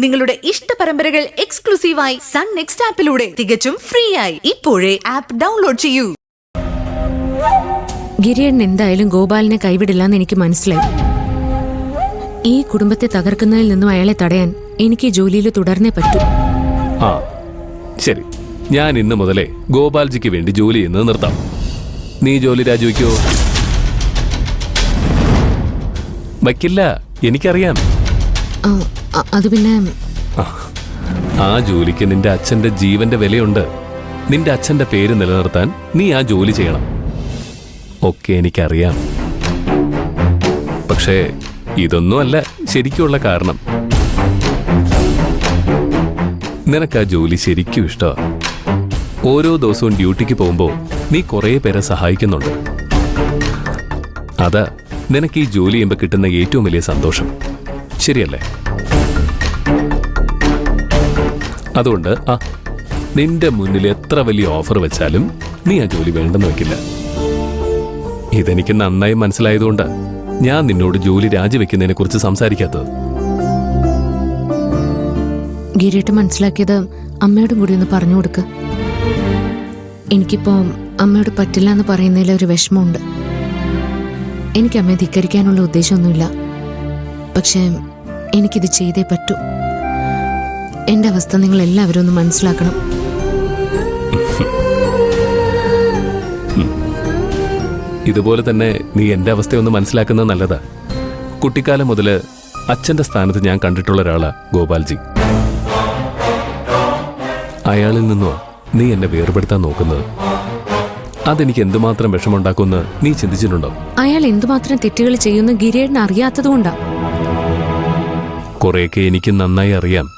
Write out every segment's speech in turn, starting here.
നിങ്ങളുടെ ഇഷ്ട പരമ്പരകൾ എക്സ്ക്ലൂസീവായി സൺ നെക്സ്റ്റ് ആപ്പിലൂടെ തികച്ചും ഫ്രീ ആയി ഇപ്പോഴേ ആപ്പ് ഡൗൺലോഡ് ചെയ്യൂ. ഗിരിയൻ എന്തായാലും ഗോപാലിനെ കൈവിടില്ലെന്ന് എനിക്ക് മനസ്സിലായി. ഈ കുടുംബത്തെ തകർക്കുന്നതിൽ നിന്നും അയാളെ തടയാൻ എനിക്ക് ഈ ജോലിയിൽ തുടർന്നേ പറ്റൂ. ആ ശരി, ഞാൻ ഇന്ന് മുതലേ ഗോപാൽജിക്ക് വേണ്ടി ജോലി ചെയ്യുന്നത് നിർത്താം. നീ ജോലി രാജിവെക്കോ? വയ്ക്കില്ല, എനിക്കറിയാം. അത് പിന്നെ ആ ജോലിക്ക് നിന്റെ അച്ഛന്റെ ജീവന്റെ വിലയുണ്ട്. നിന്റെ അച്ഛന്റെ പേര് നിലനിർത്താൻ നീ ആ ജോലി ചെയ്യണം. ഒക്കെ എനിക്കറിയാം. പക്ഷേ ഇതൊന്നുമല്ല ശരിക്കുള്ള കാരണം. നിനക്ക് ആ ജോലി ശരിക്കും ഇഷ്ടമാണ്. ഓരോ ദിവസവും ഡ്യൂട്ടിക്ക് പോകുമ്പോൾ നീ കുറേ പേരെ സഹായിക്കുന്നുണ്ട്. അതാ നിനക്ക് ഈ ജോലി ചെയ്യുമ്പോൾ കിട്ടുന്ന ഏറ്റവും വലിയ സന്തോഷം. ശരിയല്ലേ? അതുകൊണ്ട് നിന്റെ മുന്നിൽ എത്ര വലിയ ഓഫർ വെച്ചാലും നീ ആ ജോലി വേണ്ടെന്ന് വെക്കില്ല. ഇതെനിക്ക് നന്നായി മനസ്സിലായതുകൊണ്ട് ഞാൻ നിന്നോട് ജോലി രാജിവെക്കുന്നതിനെ കുറിച്ച് സംസാരിക്കാത്തത്. ഗിരിയേട്ട് മനസ്സിലാക്കിയത് അമ്മയോടും കൂടി ഒന്ന് പറഞ്ഞു കൊടുക്ക്. എനിക്കിപ്പോ അമ്മയോട് പറ്റില്ല എന്ന് പറയുന്നതിൽ ഒരു വിഷമമുണ്ട്. എനിക്ക് അമ്മയെ ധിക്കരിക്കാനുള്ള ഉദ്ദേശമൊന്നുമില്ല. പക്ഷേ എനിക്കിത് ചെയ്തേ പറ്റൂ. എന്റെ അവസ്ഥ നിങ്ങൾ എല്ലാവരും ഒന്ന് മനസ്സിലാക്കണം. ഇതുപോലെ തന്നെ നീ എന്റെ അവസ്ഥയൊന്ന് മനസ്സിലാക്കുന്നത് നല്ലതാ. കുട്ടിക്കാലം മുതല് അച്ഛന്റെ സ്ഥാനത്ത് ഞാൻ കണ്ടിട്ടുള്ള ഒരാളാ ഗോപാൽജി. അയാളിൽ നിന്നോ നീ എന്നെ വേർപെടുത്താൻ നോക്കുന്നത്. അതെനിക്ക് എന്തുമാത്രം വിഷമുണ്ടാക്കുമെന്ന് നീ ചിന്തിച്ചിട്ടുണ്ടോ? അയാൾ എന്തുമാത്രം തെറ്റുകൾ ചെയ്യുന്ന ഗിരിയേടിന് അറിയാത്തതുകൊണ്ടാ. കുറെയൊക്കെ എനിക്ക് നന്നായി അറിയാം.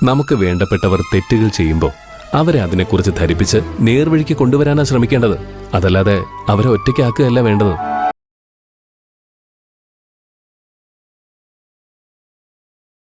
നമുക്ക് വേണ്ടപ്പെട്ടവർ തെറ്റുകൾ ചെയ്യുമ്പോൾ അവരെ അതിനെക്കുറിച്ച് ധരിപ്പിച്ച് നേർവഴിക്ക് കൊണ്ടുവരാനാണ് ശ്രമിക്കേണ്ടത്. അതല്ലാതെ അവരെ ഒറ്റയ്ക്കാക്കുകയല്ല വേണ്ടത്.